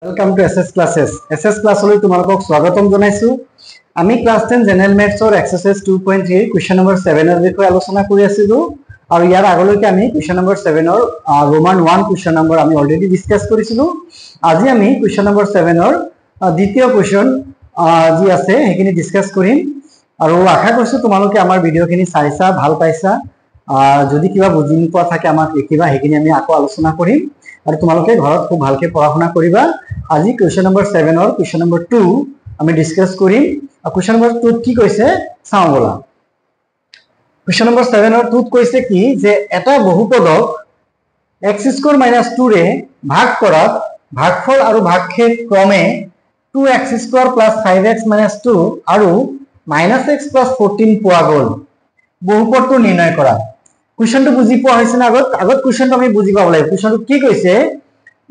Welcome to SS Classes. SS Class হলে তোমালোকক স্বাগতম জনাইছো। আমি ক্লাস 10 জেনারেল ম্যাথছৰ এক্সাৰসাইজ 2.3 কোৱেশ্চন নম্বৰ 7 ৰ বিষয়ে আলোচনা কৰি আছিলো আৰু ইয়াৰ আগলৈকে আমি কোৱেশ্চন নম্বৰ 7 ৰ ৰোমান 1 কোৱেশ্চন নম্বৰ আমি অলৰেডি ডিসকাস কৰিছিলো। আজি আমি কোৱেশ্চন নম্বৰ 7 ৰ দ্বিতীয় কোৱেশ্চন যি আছে হেখিনি ডিসকাস কৰিম আৰু আশা কৰিছো তোমালোকে আমাৰ ভিডিওখিনি চাইছা ভাল পাইছা। যদি কিবা বুজি নোপোৱা থাকে আমাক লিখিবা, হেখিনি আমি আকৌ আলোচনা কৰিম আৰু তোমালোকে ঘৰত খুব ভালকে পঢ়া-শুনা কৰিবা। আজি কোৱেশ্চন নম্বৰ 7 ৰ কোৱেশ্চন নম্বৰ 2 আমি ডিসকাস কৰিম। কোৱেশ্চন নম্বৰ 2 কি কৈছে চাও বলা। কোৱেশ্চন নম্বৰ 7 ৰ 2 কৈছে কি যে এটা বহুপদক x² - 2 ৰে ভাগ কৰাত ভাগফল আৰু ভাগশেষ ক্ৰমে 2x² + 5x - 2 আৰু -x + 14 পোৱা গল। বহুপদটো নিৰ্ণয় কৰা। কোৱেশ্চনটো বুজি পোৱা হৈছে না? আগত কোৱেশ্চনটো আমি বুজি পাব লাগিব। কোৱেশ্চনটো কি কৈছে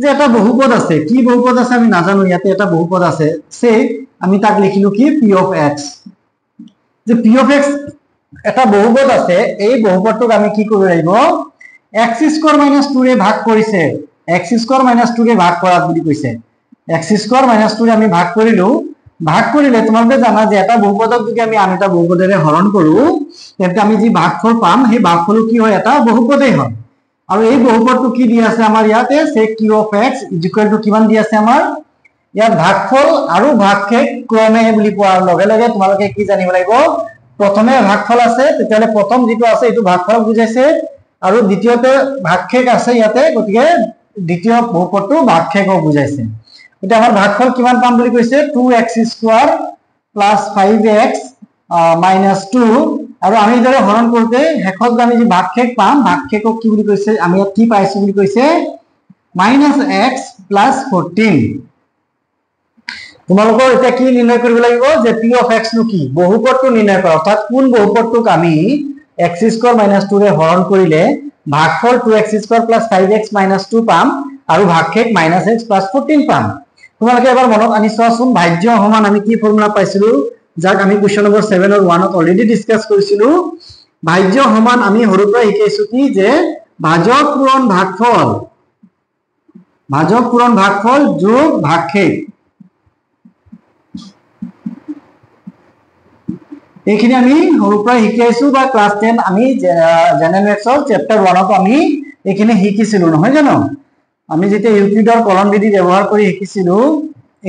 যে এটা বহুপদ আছে, কি বহুপদ আছে আমি নাজানো, ইয়াতে এটা বহুপদ আছে সে আমি তাক লিখিলো কি p of x। যে p of x এটা বহুপদ আছে, এই বহুপদটোক আমি কি কৰিব লাগিব x² - 2 ৰে ভাগ কৰিছে, x² - 2 ৰে ভাগ কৰাত বুলি কৈছে। x² - 2 ৰে আমি ভাগ কৰিলো, ভাগ কৰিলে তোমালোকে জানা যে এটা বহুপদক যদি আমি আন এটা বহুপদেৰে হৰণ কৰো তেন্তে আমি যি ভাগফল পাম সেই ভাগফল কি হয় এটা বহুপদেই হয়। আৰু এই বহুপদটো কি দি আছে আমাৰ ইয়াতে সে q of x = কিমান দি আছে আমাৰ ইয়াত ভাগফল আৰু ভাগশেষ ক্ৰমে বুলি কোৱাৰ লগে লগে তোমালোকে কি জানিব লাগিব, প্ৰথমে ভাগফল আছে তেতিয়ালে প্ৰথম যেটো আছে এটো ভাগফলক বুজাইছে আৰু দ্বিতীয়তে ভাগশেষ আছে ইয়াতে, গতিকে দ্বিতীয় বহুপদটো ভাগশেষক বুজাইছে। এটা আমাৰ ভাগফল কিমান পাম বুলি কৈছে 2x² + 5x - 2 আৰু আমি ধৰে হৰণ কৰোতে হেকত আমি যে ভাগশেষ পাম, ভাগশেষক কি বুলি কৈছে আমি ইয়াত কি পাইছো বুলি কৈছে -x + 14। তোমালোকৰ এটা কি নিৰ্ণয় কৰিব লাগিব যে p of x নো কি বহুপদটো নিৰ্ণয় কৰা, অৰ্থাৎ কোন বহুপদটোক আমি x² - 2 ৰে হৰণ কৰিলে ভাগফল 2x² + 5x - 2 পাম আৰু ভাগশেষ -x + 14 পাম। তোমালোকে এবাৰ মনত আনি চোৱাচোন, ভাজ্য সমান আমি কি ফৰ্মুলা পাইছিলো যাক আমি কোৱেশ্চন নম্বৰ 7 ৰ 1 ত অলৰেডি ডিসকাস কৰিছিলো। ভাজ্য সমান আমি সৰুৰ পৰা শিকাইছো কি যে ভাজক পূৰণ ভাগফল, ভাজক পূৰণ ভাগফল যোগ ভাগশেষ। এইখিনি আমি সৰুৰ পৰা শিকাইছো বা ক্লাস 10 আমি জেনাৰেল ম্যাথছৰ চেপ্টাৰ 1 ত আমি এইখিনি শিকিছিলো নহয় জানো। আমি যেতিয়া ইউক্লিডৰ কলন বিধি ব্যৱহাৰ কৰি শিকিছিলো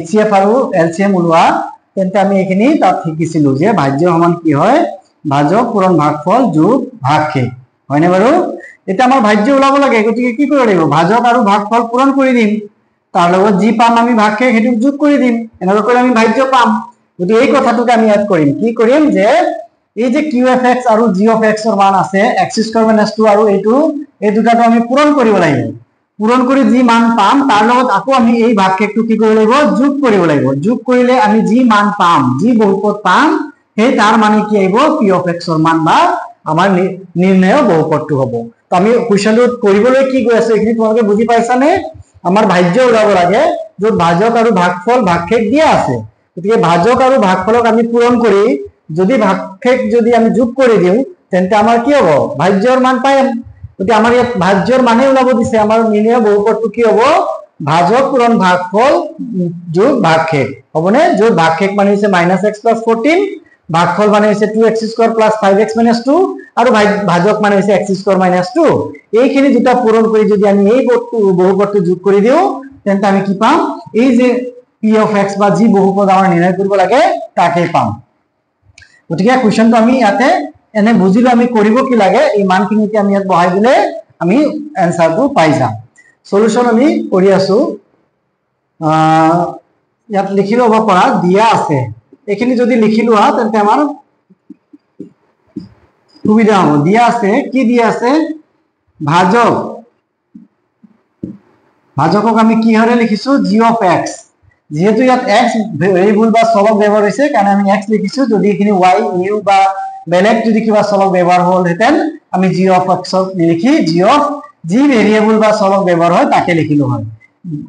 HCF আৰু LCM ওলোৱা, তেন্তে আমি এইখিনি তাত শিকিছিলো যে ভাজ্য সমান কি হয় ভাজক পূৰণ ভাগফল যোগ ভাগশেষ, হয়নে বাৰু? এটা আমাৰ ভাজ্য ওলাব লাগে, গতিকে কি কৰিব লাগিব ভাজক আৰু ভাগফল পূৰণ কৰি দিম, তাৰ লগত যি পাম আমি ভাগশেষ হেতু যোগ কৰি দিম, এনেকৈ কৰি আমি ভাজ্য পাম। গতিকে এই কথাটোকে আমি ইয়াত কৰিম, কি কৰিম যে এই যে q of x আৰু g of x ৰ মান আছে x² - 2 আৰু এইটো এই দুটাটো আমি পূৰণ কৰিব লাগিব। পূৰণ কৰি যি মান পাম তাৰ লগত আকৌ আমি এই ভাগশেষটো কি কৰিব লাগিব যোগ কৰিব লাগিব। যোগ কৰিলে আমি যি মান পাম, যি বহুপদ পাম সেই তাৰ মানে কি আহিব p of x ৰ মান বা আমাৰ নিৰ্ণয় বহুপদটো হ'ব। তো আমি কোৱেশ্চনটো কৰিবলৈ কি গৈ আছে এইখিনি তোমালোকে বুজি পাইছানে? আমাৰ ভাজ্য ওলাব লাগে য'ত ভাজক আৰু ভাগফল ভাগশেষ দিয়া আছে, গতিকে ভাজক আৰু ভাগফলক আমি পূৰণ কৰি যদি ভাগশেষ যদি আমি যোগ কৰি দিওঁ তেন্তে আমাৰ কি হ'ব ভাজ্যৰ মান পাম। গতিকে আমাৰ ইয়াত ভাজ্যৰ মানে ওলাব দিছে, আমাৰ নিৰ্ণয় বহুপদটো কি হ'ব ভাজক পূৰণ ভাগফল যোগ ভাগশেষ হ'বনে, য'ত ভাগশেষ মানে হৈছে -x + 14, ভাগফল মানে হৈছে 2x² + 5x - 2 আৰু ভাজক মানে হৈছে x² - 2। এইখিনি দুটা পূৰণ কৰি যদি আমি এই বহুপদটো যোগ কৰি দিওঁ তেন্তে আমি কি পাম এই যে p of x বা যি বহুপদ আমাৰ নিৰ্ণয় কৰিব লাগে তাকে পাম। গতিকে কোৱেশ্চনটো আমি ইয়াতে এনে বুজিলো আমি কৰিব কি লাগে, এই মানখিনি আমি ইয়াত বহাই দিলে আমি এনসাৰটো পাই যাম। সলিউশন আমি কৰি আছো, ইয়াত লিখি ল'ব পৰা দিয়া আছে, এইখিনি যদি লিখি লোৱা তেন্তে আমাৰ সুবিধা হ'ব। দিয়া আছে কি দিয়া আছে ভাজক, ভাজকক আমি কি হৰে লিখিছো g of x, যেহেতু ইয়াত x ভেৰিয়েবল বা চলক ব্যৱহাৰ হৈছে কাৰণে আমি x লিখিছো, যদি এখিনি y u বা বেলেগ যদি কিবা চলক ব্যৱহাৰ হ'ল হেতেন আমি g of x লিখি যি ভেৰিয়েবল বা চলক ব্যৱহাৰ হয় তাকে লিখিলো হয়।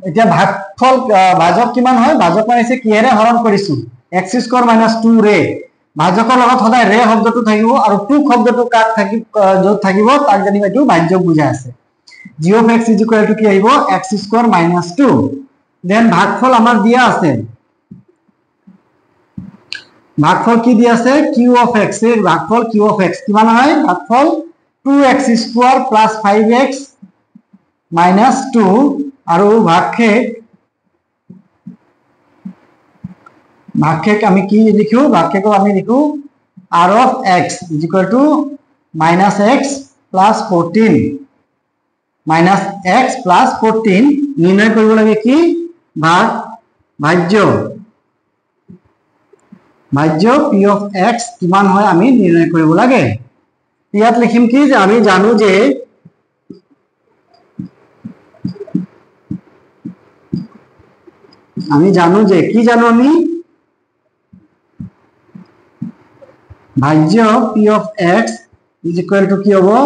এতিয়া ভাগফল ভাজক কিমান হয়, ভাজক মানে হৈছে কিহেৰে হৰণ কৰিছো x² - 2 ৰে, ভাজকৰ লগত সদায় ৰে শব্দটো থাকিব আৰু 2 শব্দটো কাক থাকিব য'ত থাকিব তাক জানিবা এইটো ভাজ্যক বুজাই আছে। g of x = কি আহিব x² - 2, দেন ভাগফল আমার দিয়া আছে, ভাগফল কি দিয়া আছে কিউ অফ এক্স এর ভাগফল কিউ অফ এক্স কিমান হয় ভাগফল 2x square plus 5x minus 2 আৰু ভাগশেষ আমি কি লিখো ভাগশেষক আমি লিখো r of x is equal to minus x plus 14 minus x plus 14 নির্ণয় কৰিব লাগে কি ভাজ্য p of x কিমান হয় আমি নিৰ্ণয় কৰিব লাগে। ইয়াত লিখিম কি যে আমি জানো যে কি জানো আমি ভাজ্য p of x is equal to কি হবে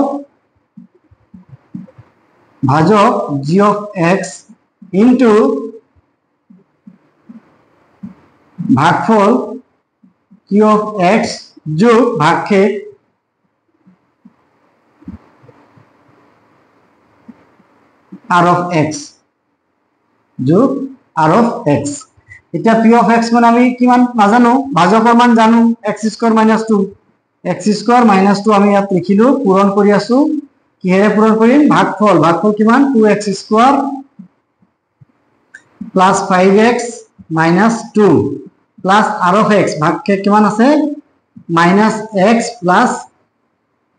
ভাজক g of x into ভাগফল q of x যোগ ভাগশেষ r of x যোগ r of x। এটা p of x মানে আমি কিমান নাজানো ভাজকৰ মান জানো x square minus 2 x square minus 2 আমি ইয়াত লিখিলো পূৰণ কৰি আছো কিহেৰে পূৰণ কৰিম ভাগফল কিমান 2x square plus 5x minus 2 plus r of x ভাগশেষ কিমান আছে minus x plus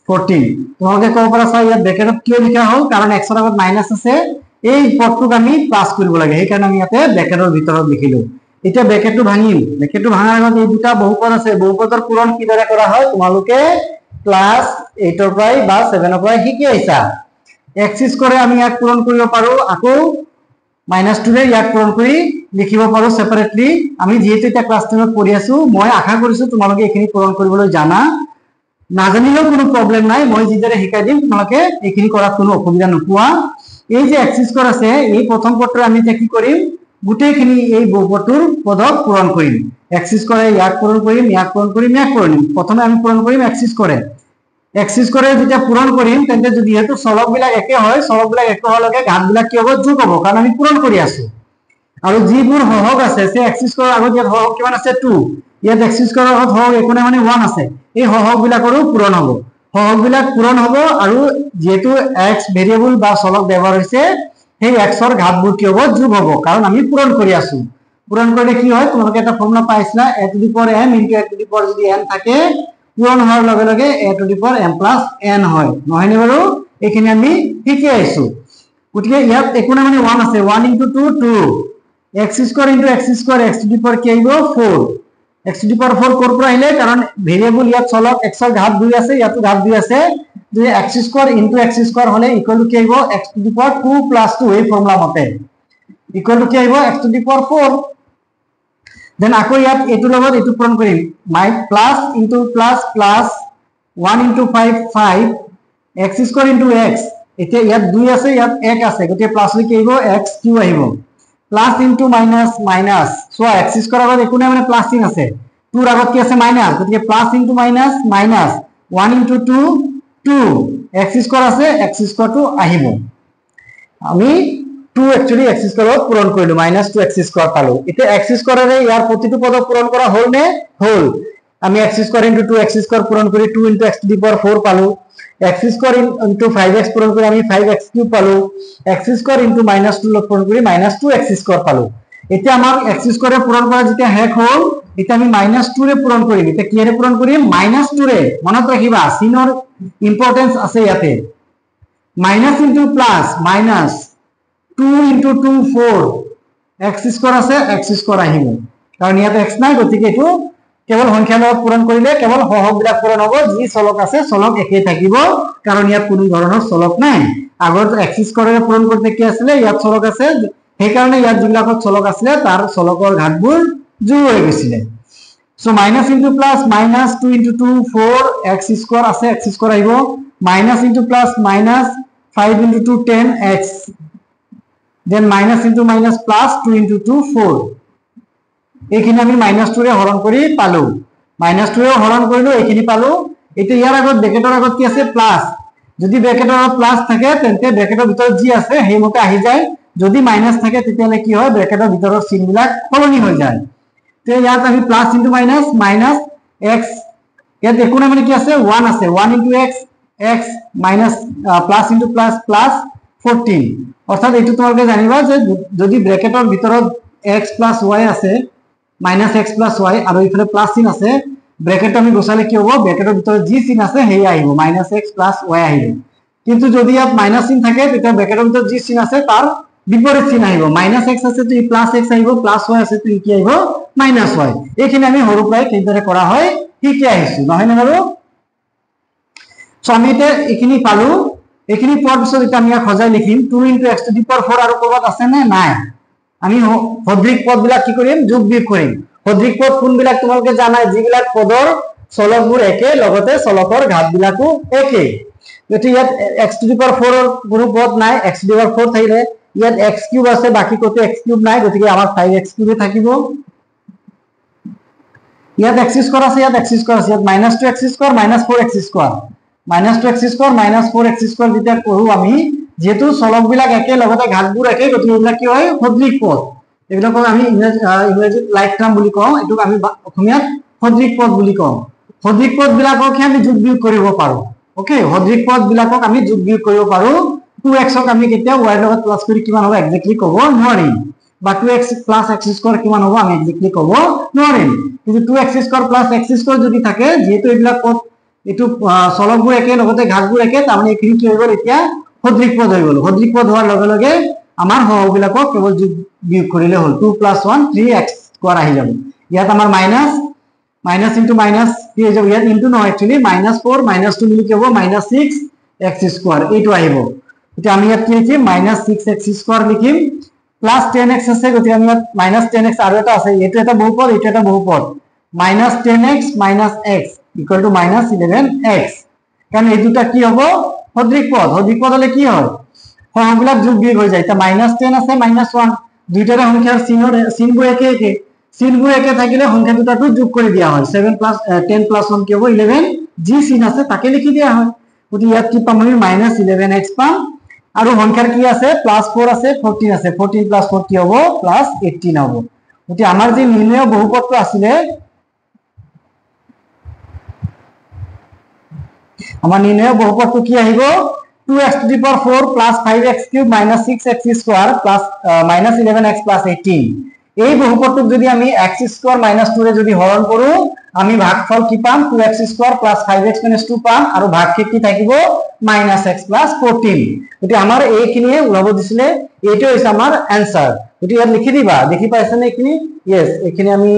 14 তোমাকে ক'ব পৰা চাই ইয়াত ব্ৰেকেটত কিয় লিখা হ'ল কাৰণ x ৰ আগত মাইনাস আছে এই পদটোক আমি প্লাস কৰিব লাগে সেই কাৰণে আমি ইয়াতে ব্ৰেকেটৰ ভিতৰত লিখিলো। এতিয়া ব্ৰেকেটটো ভাঙিম ব্ৰেকেটটো ভাঙাৰ আগত এই দুটা বহুপদ আছে বহুপদৰ পূৰণ কিদৰে কৰা হয় তোমালোকে ক্লাস 8 ৰ পৰাই বা 7 ৰ পৰাই শিকি আহিছা। x স্কয়াৰে আমি ইয়াক পূৰণ কৰিব পাৰো আকৌ -2 ৰে ইয়াক পূৰণ কৰি লিখিব পাৰো সেপাৰেটলি আমি যেহেতু এটা ক্লাস 10 ত পঢ়ি আছো মই আশা কৰিছো তোমালোকে এইখিনি পূৰণ কৰিবলৈ জানা নাজানিলেও কোনো প্ৰবলেম নাই মই যিদৰে শিকাই দিম তোমালোকে এইখিনি কৰাত কোনো অসুবিধা নোপোৱা। এই যে x স্কয়াৰ আছে এই প্ৰথম পদটো আমি কি কৰিম গুটেইখিনি এই বহুপদটোৰ পদক পূৰণ কৰিম x স্কয়াৰে ইয়াক পূৰণ কৰিম ইয়াক পূৰণ কৰিম ইয়াক পূৰণ কৰিম প্ৰথমে আমি পূৰণ কৰিম x স্কয়াৰে যেতিয়া পূৰণ কৰিম তেন্তে যদি হেতু চলকবিলাক একে হয় চলকবিলাক একে হোৱাৰ লগে ঘাতবিলাক কি হ'ব যোগ হ'ব কাৰণ আমি পূৰণ কৰি আছো আৰু যিবোৰ হহক আছে সে x স্কয়াৰ আগত ইয়াত হহক কিমান আছে 2 ইয়াত x স্কয়াৰ আগত হহক একোনে মানে 1 আছে এই হহকবিলাকৰো পূৰণ হ'ব হহকবিলাক পূৰণ হ'ব আৰু যেহেতু x ভেৰিয়েবল বা চলক ব্যৱহাৰ হৈছে সেই x ৰ ঘাতবোৰ কি হ'ব যোগ হ'ব কাৰণ আমি পূৰণ কৰি আছো পূৰণ কৰিলে কি হয় তোমালোকে এটা ফৰ্মুলা পাইছিলা a to the power m into a to the power যদি n থাকে পূৰণ হোৱাৰ লগে লগে a to the power m plus n হয় নহয়নে বাৰু এইখিনি আমি শিকি আহিছো গতিকে ইয়াত একোনে মানে 1 আছে 1 into 2 2 x square into x square x to the power কি আহিব 4 x to the power 4 কৰ পৰা আহিলে কাৰণ ভেৰিয়েবল ইয়াত চলক x ৰ ঘাত 2 আছে ইয়াতো ঘাত 2 আছে যদি x square into x square হলে ইকুৱেল টু কি আহিব x to the power 2 plus 2 এই ফৰ্মুলা মতে ইকুৱেল টু কি আহিব x to the power 4 then আকৌ ইয়াত এটো লগত এটো পূৰণ কৰিম plus into plus plus 1 into 5 5 x square into x এতিয়া ইয়াত 2 আছে ইয়াত 1 আছে গতিকে প্লাস লৈ কি আহিব x কিউ আহিব plus into minus minus so x square আগত একোনে মানে প্লাস চিন আছে 2 ৰ আগত কি আছে মাইনাস গতিকে plus into minus minus 1 into 2 2 x square আছে x square টো আহিব আমি 2 actually x square পূৰণ কৰিলো -2 x square পালো এতিয়া x square ৰে ইয়াৰ প্ৰতিটো পদ পূৰণ কৰা হ'ল নে হ'ল আমি x square into 2 x square পূৰণ কৰি 2 into x to the power 4 পালো x square into 5x পূৰণ কৰি আমি 5x কিউব পালো x square into -2 লগ পূৰণ কৰি -2 x square পালো এতিয়া আমাৰ x square পূৰণ কৰা যেতিয়া শেষ হ'ল এতিয়া আমি -2 ৰে পূৰণ কৰিম এতিয়া কিহেৰে পূৰণ কৰিম -2 ৰে মনত ৰাখিবা চিনৰ ইম্পৰ্টেন্স আছে ইয়াতে minus into plus minus 2 into 2 4 x square আছে x square আহিব কাৰণ ইয়াত x নাই গতিকে এটো কেৱল সংখ্যা লগত পূৰণ কৰিলে কেৱল হহকবিলাক পূৰণ হ'ব যি চলক আছে চলক একে থাকিব কাৰণ ইয়াত কোনো ধৰণৰ চলক নাই আগত x square ৰে পূৰণ কৰতে কি আছিল ইয়াত চলক আছে সেই কাৰণে ইয়াত যিবিলাকত চলক আছিল তাৰ চলকৰ ঘাতবোৰ যোগ হৈ গৈছিল so minus into plus minus 2 into 2 4 x square আছে x square আহিব minus into plus minus 5 into 2 10 x then minus into minus plus 2 into 2 4 এইখিনি আমি -2 ৰে হৰণ কৰি পালো -2 ৰে হৰণ কৰিলো এইখিনি পালো এটা ইয়াৰ আগত ব্ৰেকেটৰ আগত কি আছে প্লাস যদি ব্ৰেকেটৰ প্লাস থাকে তেন্তে ব্ৰেকেটৰ ভিতৰত যি আছে সেই মতে আহি যায় যদি মাইনাস থাকে তেতিয়াহ'লে কি হয় ব্ৰেকেটৰ ভিতৰৰ চিনবিলাক সলনি হৈ যায় তে ইয়াত আমি plus into minus minus x ইয়াত একো নাই মানে কি আছে 1 আছে 1 into x x minus plus into plus plus 14 অর্থাৎ এইটো তোমালোকে জানিবা যে যদি ব্ৰেকেটৰ ভিতৰত x প্লাস y আছে মাইনাস x প্লাস y আৰু ইফালে প্লাস চিন আছে ব্ৰেকেট আমি গোছালে কি হ'ব ব্ৰেকেটৰ ভিতৰত যি চিন আছে হেই আহিব মাইনাস x প্লাস y আহিব কিন্তু যদি ইয়াত মাইনাস চিন থাকে তেতিয়া ব্ৰেকেটৰ ভিতৰত যি চিন আছে তাৰ বিপৰীত চিন আহিব মাইনাস x আছে তো প্লাস x আহিব প্লাস y আছে তো কি আহিব মাইনাস y এইখিনি আমি সৰু পৰাই কেইদৰে কৰা হয় শিকি আহিছো নহয় নে বাৰু সো আমি এটা এইখিনি পালো এইখিনি পোৱাৰ পিছত এটা আমি সজাই লিখিম 2 * x to the power 4 আৰু কৰবাত আছে নে নাই আমি সদৃশ পদবিলাক কি কৰিম যোগ বিয়োগ কৰিম সদৃশ পদ কোনবিলাক তোমালোকে জানাই যিবিলাক পদৰ চলকবোৰ একে লগতে চলকৰ ঘাতবিলাকো একে গতি ইয়াত x to the power 4 ৰ কোনো পদ নাই x to the power 4 থাকিলে ইয়াত x³ আছে বাকি কত x³ নাই গতিকে আমাৰ 5x³ থাকিব ইয়াত x² আছে ইয়াত x² আছে ইয়াত -2x² -4x² -2x² -4x² যেতিয়া কৰো আমি যেহেতু চলকবিলাক একে লগতে ঘাতবোৰ একে গতিকে এইবিলাক কি হয় সদৃশ পদ এইবিলাকক আমি ইংৰাজীত লাইক টাৰ্ম বুলি কওঁ এটোক আমি অসমীয়াত সদৃশ পদ বুলি কওঁ সদৃশ পদবিলাকক আমি যোগ বিয়োগ কৰিব পাৰো ওকে সদৃশ পদবিলাকক আমি যোগ বিয়োগ কৰিব পাৰো 2x ক আমি কেতিয়া y লগত প্লাস কৰি কিমান হ'ব এক্স্যাক্টলি ক'ব নোৱাৰিম বা 2x + x² কিমান হ'ব আমি এক্স্যাক্টলি ক'ব নোৱাৰিম কিন্তু 2x² + x² যদি থাকে যেহেতু এইবিলাক পদ এটো চলকবোৰ একে লগতে ঘাতবোৰ একে তাৰ মানে এইখিনি কি হৈ গ'ল এতিয়া সদৃশ পদ হৈ গ'ল সদৃশ পদ হোৱাৰ লগে লগে আমাৰ সহগবিলাকক কেৱল যোগ বিয়োগ কৰিলে হ'ল 2 + 1 3x² আহি যাব ইয়াত আমাৰ মাইনাস ইনটু মাইনাস কি হৈ যাব ইয়াত ইনটু নহয় একচুয়ালি -4 -2 মিলি কি হ'ব -6x² এইটো আহিব এতিয়া আমি ইয়াত কি লিখিম -6x² লিখিম প্লাস 10x আছে গতিকে আমি ইয়াত -10x আৰু এটা আছে এইটো এটা বহুপদ এইটো এটা বহুপদ -10x - x = -11x কাৰণ এই দুটা কি হ'ব সদৃশ পদ হলে কি হয় সহগবিলাক যোগ বিয়োগ হৈ যায় এটা -10 আছে -1 দুইটাৰে সংখ্যাৰ চিহ্নবোৰ একে একে চিহ্নবোৰ একে থাকিলে সংখ্যা দুটাটো যোগ কৰি দিয়া হয় 7 + 10 + 1 কি হ'ব 11 যি চিহ্ন আছে তাকে লিখি দিয়া হয় গতিকে ইয়াত কি পাম আমি -11x পাম আৰু সংখ্যাৰ কি আছে +4 আছে 14 আছে 14 + 4 কি হ'ব +18 হ'ব গতিকে আমাৰ যে নিৰ্ণয় বহুপদটো আছিল আমাৰ নিৰ্ণয় বহুপদটো কি আহিব 2x to the power 4 plus 5x³ minus 6x² plus -11x plus 18 এই বহুপদটোক যদি আমি x² - 2 ৰে যদি হৰণ কৰো আমি ভাগফল কি পাম 2x² plus 5x - 2 পাম আৰু ভাগশেষ কি থাকিব -x plus 14 গতি আমাৰ এইখিনিয়ে ওলাব দিছিলে এইটো হৈছে আমাৰ आंसर গতি ইয়াত লিখি দিবা দেখি পাইছা নে এইখিনি यस এইখিনি আমি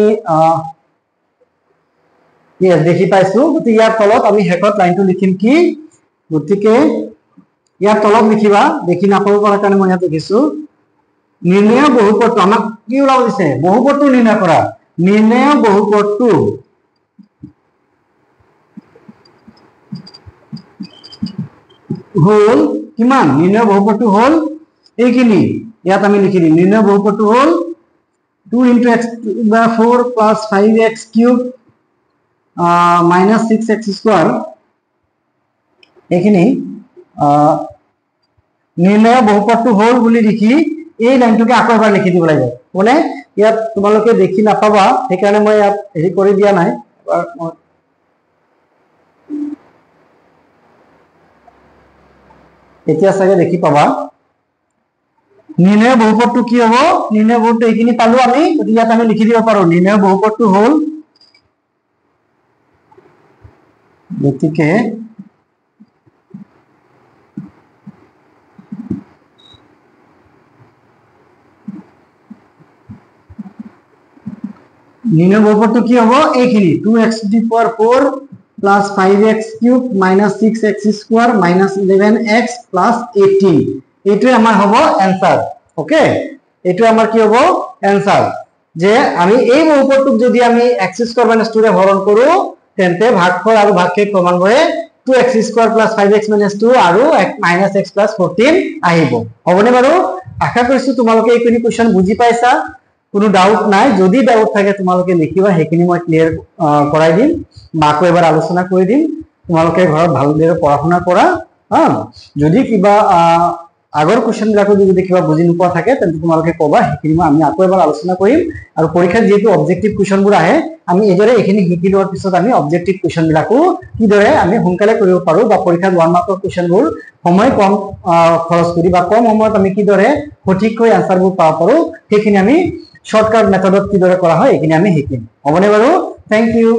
यस দেখি পাইছো গতি ইয়াৰ তলত আমি হেকত লাইনটো লিখিম কি গতিকে ইয়াৰ তলত লিখিবা দেখি নাপাব পৰা কাৰণে মই ইয়াত লিখিছো নিৰ্ণয় বহুপদটো আমাক কি ওলাব দিছে বহুপদটো নিৰ্ণয় কৰা নিৰ্ণয় বহুপদটো হল কিমান নিৰ্ণয় বহুপদটো হল এইখিনি ইয়াত আমি লিখি দিম নিৰ্ণয় বহুপদটো হল 2 * x⁴ + 5x³ -6x² এইখিনি নিৰ্ণয় বহুপদটো হল বুলি লিখি এই লাইনটোকে আকৌ এবাৰ লিখি দিব লাগিব মানে ইয়াত তোমালোকে দেখি নাপাবা সেইকাৰণে মই ইয়াত হেৰি কৰি দিয়া নাই এতিয়া চাগে দেখি পাবা নিৰ্ণয় বহুপদটো কি হ'ব নিৰ্ণয় বহুপদটো এইখিনি পালো আমি গতিকে ইয়াত আমি লিখি দিব পাৰো নিৰ্ণয় বহুপদটো হল গতিকে নিৰ্ণয় বহুপদটো কি হ'ব এইখিনি 2x to the power 4 plus 5x³ minus 6x² minus 11x plus 18 এইটোৱে আমাৰ হ'ব आंसर ওকে এইটো আমাৰ কি হ'ব आंसर যে আমি এই বহুপদটোক যদি আমি x² - 2 ৰে হৰণ কৰো তেন্তে ভাগফল আৰু ভাগশেষ ক্ৰমান্বয়ে 2x² plus 5x - 2 আৰু -x plus 14 আহিব হ'বনে বাৰু আশা কৰিছো তোমালোকে এইখিনি কোৱেশ্চন বুজি পাইছা কোনো ডাউট নাই যদি ডাউট থাকে তোমালোকে লিখিবা হেখিনি মই ক্লিয়াৰ কৰাই দিম মাকো এবাৰ আলোচনা কৰি দিম তোমালোকে ঘৰত ভালদৰে পঢ়াশুনা কৰা যদি কিবা আগৰ কুৱেশ্যন বিলাকো যদি কিবা বুজি নোপোৱা থাকে তেন্তে তোমালোকে কবা, সেইখিনি আমি আকৌ এবাৰ আলোচনা কৰিম। আৰু পৰীক্ষাত যেহেতু অবজেক্টিভ কুৱেশ্যনবোৰ আহে, আমি এইদৰে এইখিনি শিকি লোৱাৰ পিছত আমি অবজেক্টিভ কুৱেশ্যন বিলাকো কিদৰে আমি সোনকালে কৰিব পাৰো বা পৰীক্ষাত 1 মাৰ্কৰ কুৱেশ্যনবোৰ সময় কম খৰচ কৰি বা কম সময়ত আমি কিদৰে সঠিককৈ আনসাৰবোৰ পাব পাৰো, সেইখিনি আমি শৰ্টকাট মেথডত কিদৰে কৰা হয় এইখিনি আমি শিকিম। হ'বনে বাৰু? Thank U.